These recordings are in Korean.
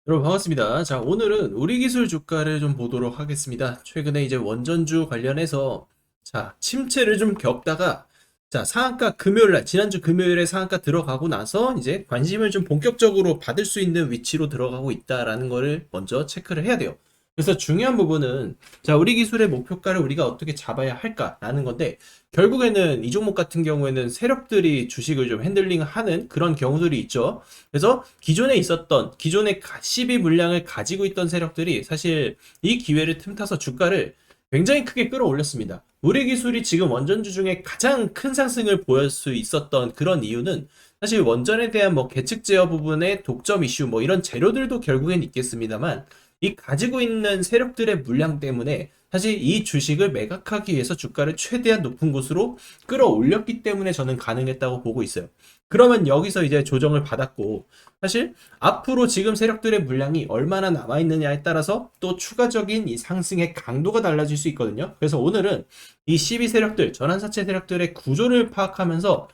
여러분 반갑습니다. 자, 오늘은 우리 기술 주가를 좀 보도록 하겠습니다. 최근에 이제 원전주 관련해서 침체를 좀 겪다가 상한가 금요일 날 지난주 금요일에 상한가 들어가고 나서 이제 관심을 좀 본격적으로 받을 수 있는 위치로 들어가고 있다라는 거를 먼저 체크를 해야 돼요. 그래서 중요한 부분은 우리 기술의 목표가를 우리가 어떻게 잡아야 할까라는 건데, 결국에는 이 종목 같은 경우에는 세력들이 주식을 좀 핸들링하는 그런 경우들이 있죠. 그래서 기존에 있었던 기존의 시비 물량을 가지고 있던 세력들이 사실 이 기회를 틈타서 주가를 굉장히 크게 끌어올렸습니다. 우리 기술이 지금 원전주 중에 가장 큰 상승을 보일 수 있었던 그런 이유는 사실 원전에 대한 계측 제어 부분의 독점 이슈 이런 재료들도 결국엔 있겠습니다만, 이 가지고 있는 세력들의 물량 때문에 사실 이 주식을 매각하기 위해서 주가를 최대한 높은 곳으로 끌어올렸기 때문에 저는 가능했다고 보고 있어요. 그러면 여기서 이제 조정을 받았고, 사실 앞으로 지금 세력들의 물량이 얼마나 남아있느냐에 따라서 또 추가적인 이 상승의 강도가 달라질 수 있거든요. 그래서 오늘은 이 12 세력들, 전환사채 세력들의 구조를 파악하면서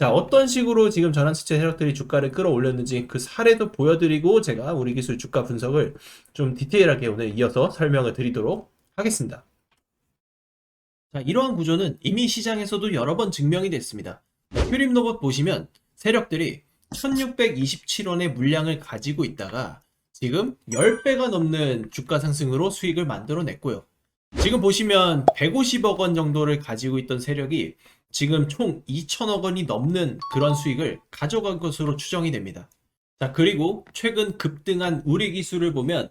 어떤 식으로 지금 전환사채 세력들이 주가를 끌어올렸는지 그 사례도 보여드리고, 제가 우리 기술 주가 분석을 좀 디테일하게 오늘 이어서 설명을 드리도록 하겠습니다. 이러한 구조는 이미 시장에서도 여러 번 증명이 됐습니다. 휴림로봇 보시면 세력들이 1627원의 물량을 가지고 있다가 지금 10배가 넘는 주가 상승으로 수익을 만들어냈고요. 지금 보시면 150억 원 정도를 가지고 있던 세력이 지금 총 2천억 원이 넘는 그런 수익을 가져간 것으로 추정이 됩니다. 그리고 최근 급등한 우리 기술을 보면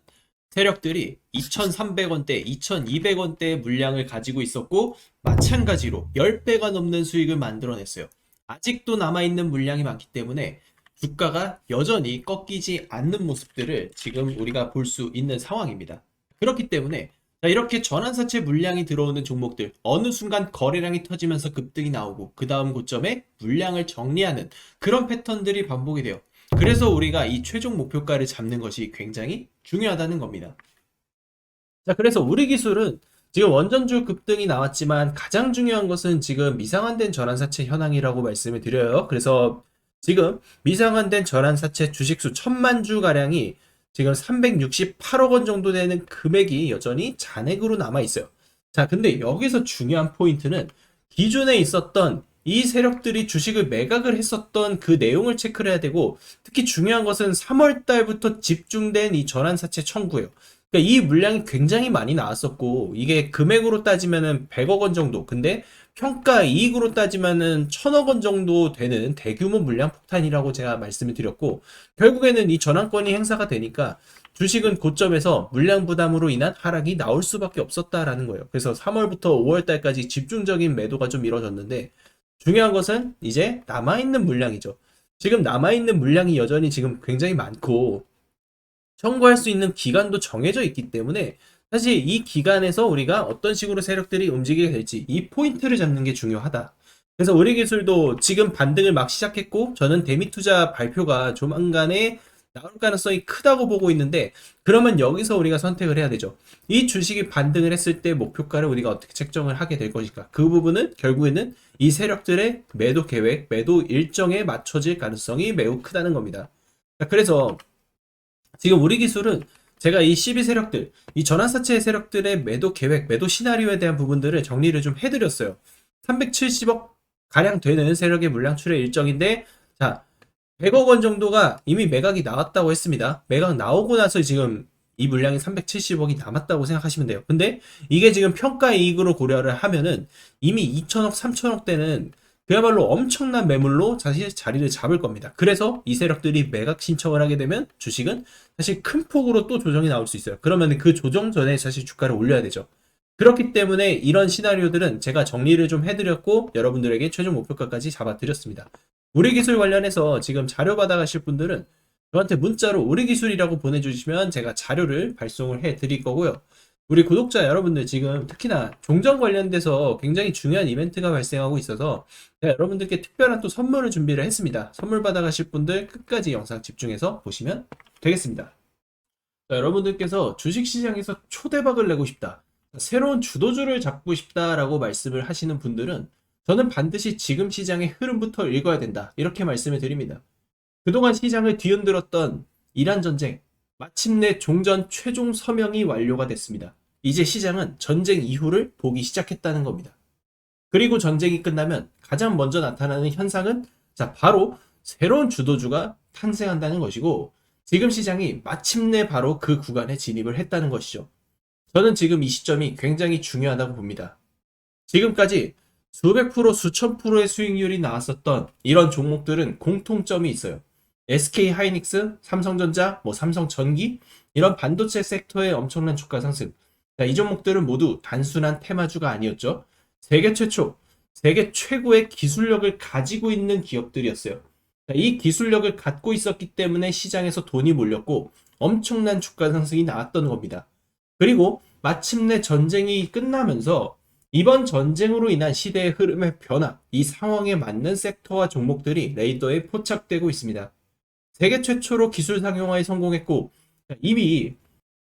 세력들이 2,300원대, 2,200원대의 물량을 가지고 있었고, 마찬가지로 10배가 넘는 수익을 만들어냈어요. 아직도 남아있는 물량이 많기 때문에 주가가 여전히 꺾이지 않는 모습들을 지금 우리가 볼 수 있는 상황입니다. 그렇기 때문에 이렇게 전환사채 물량이 들어오는 종목들, 어느 순간 거래량이 터지면서 급등이 나오고 그 다음 고점에 물량을 정리하는 그런 패턴들이 반복이 돼요. 그래서 우리가 이 최종 목표가를 잡는 것이 굉장히 중요하다는 겁니다. 그래서 우리 기술은 지금 원전주 급등이 나왔지만 가장 중요한 것은 지금 미상환된 전환사채 현황이라고 말씀을 드려요. 그래서 지금 미상환된 전환사채 주식수 1000만 주 가량이 지금 368억 원 정도 되는 금액이 여전히 잔액으로 남아 있어요. 근데 여기서 중요한 포인트는 기존에 있었던 이 세력들이 주식을 매각을 했었던 그 내용을 체크를 해야 되고, 특히 중요한 것은 3월 달부터 집중된 이 전환사채 청구예요. 그러니까 이 물량이 굉장히 많이 나왔었고, 이게 금액으로 따지면은 100억 원 정도, 근데 평가 이익으로 따지면은 1000억 원 정도 되는 대규모 물량 폭탄이라고 제가 말씀을 드렸고, 결국에는 이 전환권이 행사가 되니까 주식은 고점에서 물량 부담으로 인한 하락이 나올 수밖에 없었다라는 거예요. 그래서 3월부터 5월 달까지 집중적인 매도가 좀 이루어졌는데, 중요한 것은 이제 남아있는 물량이죠. 지금 남아있는 물량이 여전히 지금 굉장히 많고, 청구할 수 있는 기간도 정해져 있기 때문에 사실 이 기간에서 우리가 어떤 식으로 세력들이 움직이게 될지 이 포인트를 잡는 게 중요하다. 그래서 우리 기술도 지금 반등을 막 시작했고, 저는 대미 투자 발표가 조만간에 나올 가능성이 크다고 보고 있는데, 그러면 여기서 우리가 선택을 해야 되죠. 이 주식이 반등을 했을 때 목표가를 우리가 어떻게 책정을 하게 될 것인가. 그 부분은 결국에는 이 세력들의 매도 계획, 매도 일정에 맞춰질 가능성이 매우 크다는 겁니다. 그래서 지금 우리 기술은 제가 이 12 세력들, 이 전환사채 세력들의 매도 계획, 매도 시나리오에 대한 부분들을 정리를 좀 해드렸어요. 370억 가량 되는 세력의 물량 출회 일정인데, 100억 원 정도가 이미 매각이 나왔다고 했습니다. 매각 나오고 나서 지금 이 물량이 370억이 남았다고 생각하시면 돼요. 근데 이게 지금 평가 이익으로 고려를 하면은 이미 2천억, 3천억 대는 그야말로 엄청난 매물로 사실 자리를 잡을 겁니다. 그래서 이 세력들이 매각 신청을 하게 되면 주식은 사실 큰 폭으로 또 조정이 나올 수 있어요. 그러면 그 조정 전에 사실 주가를 올려야 되죠. 그렇기 때문에 이런 시나리오들은 제가 정리를 좀 해드렸고, 여러분들에게 최종 목표가까지 잡아드렸습니다. 우리 기술 관련해서 지금 자료 받아가실 분들은 저한테 문자로 우리 기술이라고 보내주시면 제가 자료를 발송을 해드릴 거고요. 우리 구독자 여러분들, 지금 특히나 종전 관련돼서 굉장히 중요한 이벤트가 발생하고 있어서 제가 여러분들께 특별한 또 선물을 준비를 했습니다. 선물 받아가실 분들 끝까지 영상 집중해서 보시면 되겠습니다. 여러분들께서 주식시장에서 초대박을 내고 싶다, 새로운 주도주를 잡고 싶다라고 말씀을 하시는 분들은 저는 반드시 지금 시장의 흐름부터 읽어야 된다, 이렇게 말씀을 드립니다. 그동안 시장을 뒤흔들었던 이란 전쟁, 마침내 종전 최종 서명이 완료가 됐습니다. 이제 시장은 전쟁 이후를 보기 시작했다는 겁니다. 그리고 전쟁이 끝나면 가장 먼저 나타나는 현상은 바로 새로운 주도주가 탄생한다는 것이고, 지금 시장이 마침내 바로 그 구간에 진입을 했다는 것이죠. 저는 지금 이 시점이 굉장히 중요하다고 봅니다. 지금까지 수백 프로, 수천 프로의 수익률이 나왔었던 이런 종목들은 공통점이 있어요. SK 하이닉스, 삼성전자, 삼성전기, 이런 반도체 섹터의 엄청난 주가 상승. 이 종목들은 모두 단순한 테마주가 아니었죠. 세계 최초, 세계 최고의 기술력을 가지고 있는 기업들이었어요. 이 기술력을 갖고 있었기 때문에 시장에서 돈이 몰렸고 엄청난 주가 상승이 나왔던 겁니다. 그리고 마침내 전쟁이 끝나면서 이번 전쟁으로 인한 시대의 흐름의 변화, 이 상황에 맞는 섹터와 종목들이 레이더에 포착되고 있습니다. 세계 최초로 기술 상용화에 성공했고 이미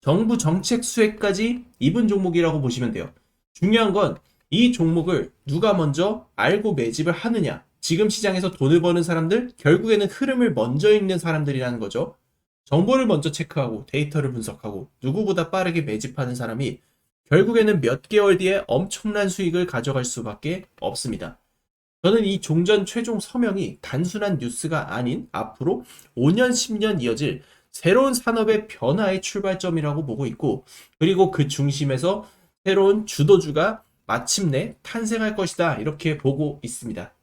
정부 정책 수혜까지 입은 종목이라고 보시면 돼요. 중요한 건 이 종목을 누가 먼저 알고 매집을 하느냐. 지금 시장에서 돈을 버는 사람들, 결국에는 흐름을 먼저 읽는 사람들이라는 거죠. 정보를 먼저 체크하고 데이터를 분석하고 누구보다 빠르게 매집하는 사람이 결국에는 몇 개월 뒤에 엄청난 수익을 가져갈 수밖에 없습니다. 저는 이 종전 최종 서명이 단순한 뉴스가 아닌 앞으로 5년, 10년 이어질 새로운 산업의 변화의 출발점이라고 보고 있고, 그리고 그 중심에서 새로운 주도주가 마침내 탄생할 것이다, 이렇게 보고 있습니다.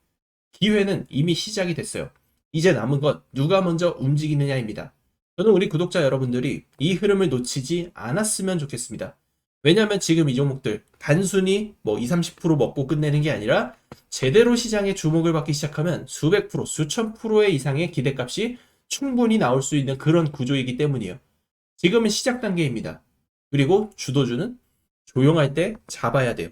기회는 이미 시작이 됐어요. 이제 남은 건 누가 먼저 움직이느냐입니다. 저는 우리 구독자 여러분들이 이 흐름을 놓치지 않았으면 좋겠습니다. 왜냐하면 지금 이 종목들 단순히 20, 30% 먹고 끝내는 게 아니라 제대로 시장에 주목을 받기 시작하면 수백 프로, 수천 프로의 이상의 기대값이 충분히 나올 수 있는 그런 구조이기 때문이에요. 지금은 시작 단계입니다. 그리고 주도주는 조용할 때 잡아야 돼요.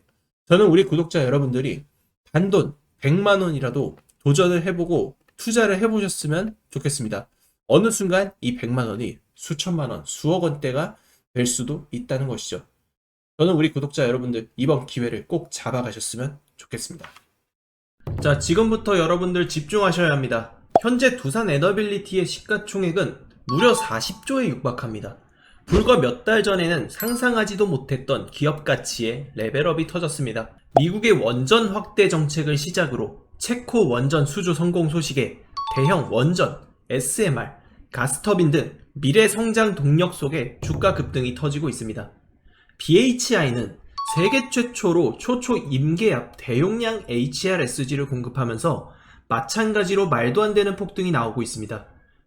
저는 우리 구독자 여러분들이 단돈 100만 원이라도 도전을 해보고 투자를 해보셨으면 좋겠습니다. 어느 순간 이 100만 원이 수천만 원, 수억 원대가 될 수도 있다는 것이죠. 저는 우리 구독자 여러분들 이번 기회를 꼭 잡아가셨으면 좋겠습니다. 자, 지금부터 여러분들 집중하셔야 합니다. 현재 두산 에너빌리티의 시가총액은 무려 40조에 육박합니다. 불과 몇 달 전에는 상상하지도 못했던 기업 가치의 레벨업이 터졌습니다. 미국의 원전 확대 정책을 시작으로 체코 원전 수주 성공 소식에 대형 원전, SMR, 가스터빈 등 미래 성장 동력 속에 주가 급등이 터지고 있습니다. BHI는 세계 최초로 초초 임계압 대용량 HRSG를 공급하면서 마찬가지로 말도 안 되는 폭등이 나오고 있습니다.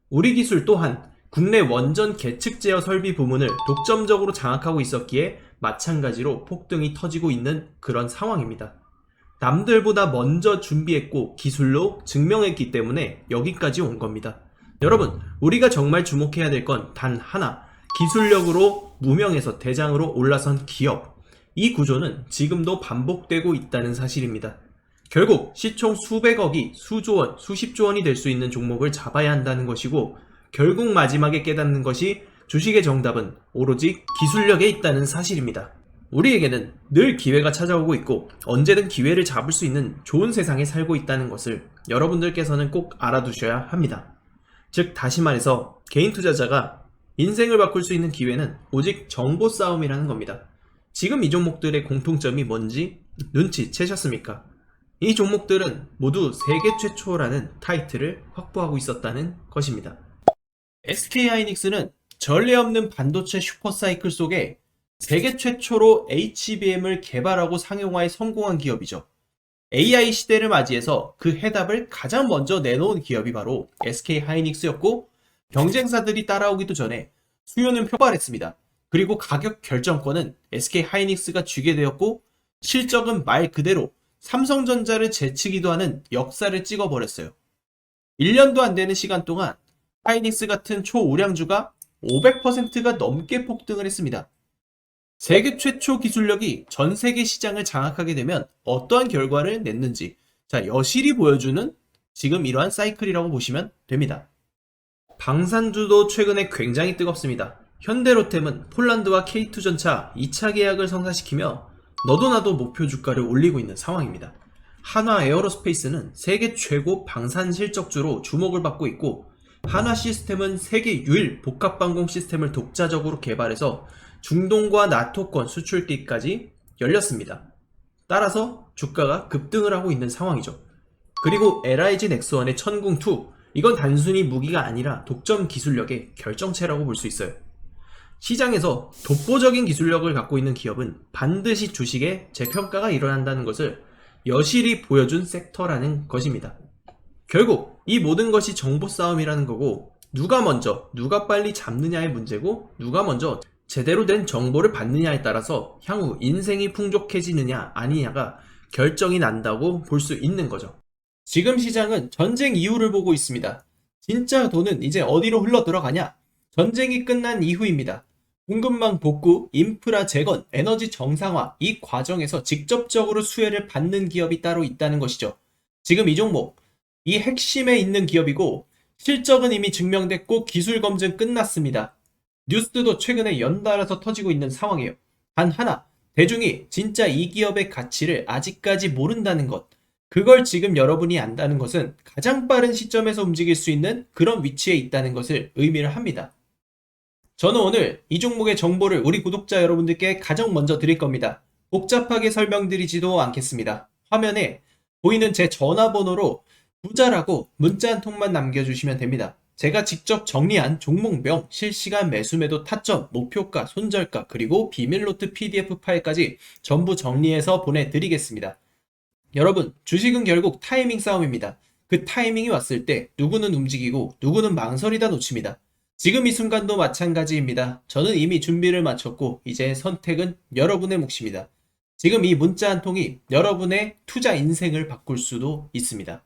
우리 기술 또한 국내 원전 계측 제어 설비 부문을 독점적으로 장악하고 있었기에 마찬가지로 폭등이 터지고 있는 그런 상황입니다. 남들보다 먼저 준비했고 기술로 증명했기 때문에 여기까지 온 겁니다. 여러분, 우리가 정말 주목해야 될 건 단 하나, 기술력으로 무명에서 대장으로 올라선 기업. 이 구조는 지금도 반복되고 있다는 사실입니다. 결국 시총 수백억이 수조 원, 수십조 원이 될 수 있는 종목을 잡아야 한다는 것이고, 결국 마지막에 깨닫는 것이 주식의 정답은 오로지 기술력에 있다는 사실입니다. 우리에게는 늘 기회가 찾아오고 있고 언제든 기회를 잡을 수 있는 좋은 세상에 살고 있다는 것을 여러분들께서는 꼭 알아두셔야 합니다. 즉, 다시 말해서 개인 투자자가 인생을 바꿀 수 있는 기회는 오직 정보 싸움이라는 겁니다. 지금 이 종목들의 공통점이 뭔지 눈치채셨습니까? 이 종목들은 모두 세계 최초라는 타이틀을 확보하고 있었다는 것입니다. SK 하이닉스는 전례 없는 반도체 슈퍼사이클 속에 세계 최초로 HBM을 개발하고 상용화에 성공한 기업이죠. AI 시대를 맞이해서 그 해답을 가장 먼저 내놓은 기업이 바로 SK 하이닉스였고, 경쟁사들이 따라오기도 전에 수요는 폭발했습니다. 그리고 가격 결정권은 SK 하이닉스가 쥐게 되었고, 실적은 말 그대로 삼성전자를 제치기도 하는 역사를 찍어버렸어요. 1년도 안 되는 시간 동안 하이닉스 같은 초우량주가 500%가 넘게 폭등을 했습니다. 세계 최초 기술력이 전 세계 시장을 장악하게 되면 어떠한 결과를 냈는지 여실히 보여주는 지금 이러한 사이클이라고 보시면 됩니다. 방산주도 최근에 굉장히 뜨겁습니다. 현대로템은 폴란드와 K2전차 2차 계약을 성사시키며 너도 나도 목표 주가를 올리고 있는 상황입니다. 한화 에어로스페이스는 세계 최고 방산 실적주로 주목을 받고 있고, 한화 시스템은 세계 유일 복합방공 시스템을 독자적으로 개발해서 중동과 나토권 수출기까지 열렸습니다. 따라서 주가가 급등을 하고 있는 상황이죠. 그리고 LIG 넥스원의 천궁2, 이건 단순히 무기가 아니라 독점 기술력의 결정체라고 볼 수 있어요. 시장에서 독보적인 기술력을 갖고 있는 기업은 반드시 주식에 재평가가 일어난다는 것을 여실히 보여준 섹터라는 것입니다. 결국 이 모든 것이 정보 싸움이라는 거고, 누가 먼저 누가 빨리 잡느냐의 문제고, 누가 먼저 제대로 된 정보를 받느냐에 따라서 향후 인생이 풍족해지느냐 아니냐가 결정이 난다고 볼 수 있는 거죠. 지금 시장은 전쟁 이후를 보고 있습니다. 진짜 돈은 이제 어디로 흘러 들어가냐? 전쟁이 끝난 이후입니다. 공급망 복구, 인프라 재건, 에너지 정상화, 이 과정에서 직접적으로 수혜를 받는 기업이 따로 있다는 것이죠. 지금 이 종목, 이 핵심에 있는 기업이고, 실적은 이미 증명됐고 기술 검증 끝났습니다. 뉴스도 최근에 연달아서 터지고 있는 상황이에요. 단 하나, 대중이 진짜 이 기업의 가치를 아직까지 모른다는 것. 그걸 지금 여러분이 안다는 것은 가장 빠른 시점에서 움직일 수 있는 그런 위치에 있다는 것을 의미를 합니다. 저는 오늘 이 종목의 정보를 우리 구독자 여러분들께 가장 먼저 드릴 겁니다. 복잡하게 설명드리지도 않겠습니다. 화면에 보이는 제 전화번호로 부자라고 문자 한 통만 남겨주시면 됩니다. 제가 직접 정리한 종목명, 실시간 매수매도 타점, 목표가, 손절가, 그리고 비밀노트 PDF 파일까지 전부 정리해서 보내드리겠습니다. 여러분, 주식은 결국 타이밍 싸움입니다. 그 타이밍이 왔을 때 누구는 움직이고 누구는 망설이다 놓칩니다. 지금 이 순간도 마찬가지입니다. 저는 이미 준비를 마쳤고 이제 선택은 여러분의 몫입니다. 지금 이 문자 한 통이 여러분의 투자 인생을 바꿀 수도 있습니다.